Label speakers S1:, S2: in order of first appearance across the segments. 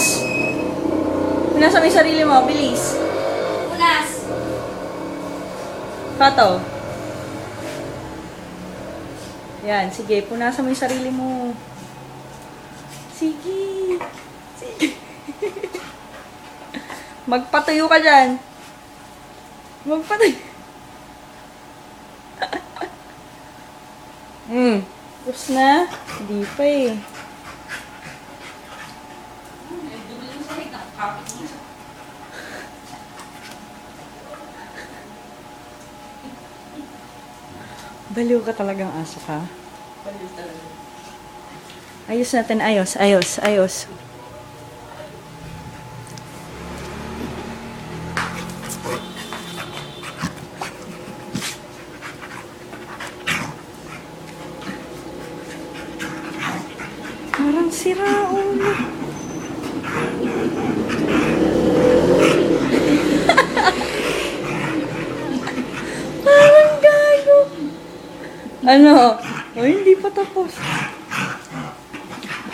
S1: punas! Punas mo yung sarili mo, bilis.
S2: Punas!
S1: Kato. Yan, sige, punasan mo yung sarili mo. Sige. Sige. Magpatayo ka dyan. Magpatayo. Tapos na? Hindi pa eh. Baliw ka talagang aso ka.
S2: Baliw talaga.
S1: Ayos natin, ayos, ayos, ayos. Parang sira ulo. Parang gago. Ano? Oh, hindi pa tapos.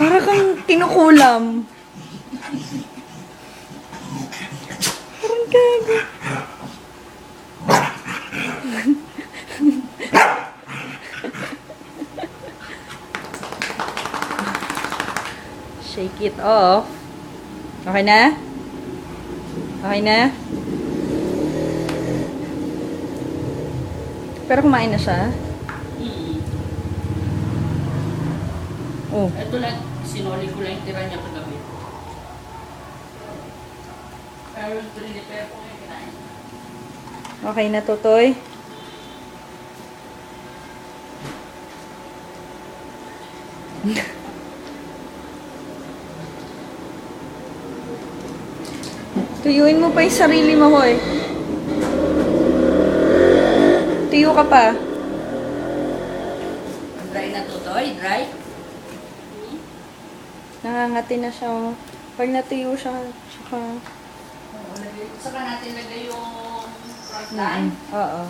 S1: Para kang kinukulam. Parang gago. Shake it off. Okay na? Okay na? Pero kumain na siya. Oh.
S2: Ito lang, sinoli ko lang yung tira niya kagabi. Pero prepare ko yung kinain.
S1: Okay na, Totoy. Tuyuin mo pa yung sarili mo, hoy. Tuyo ka pa.
S2: Dry na to, Toy? Dry?
S1: Nangangati na siya. Oh. Pag natuyo siya, tsaka...
S2: Oo, saka natin lagay yung front line.
S1: Oo.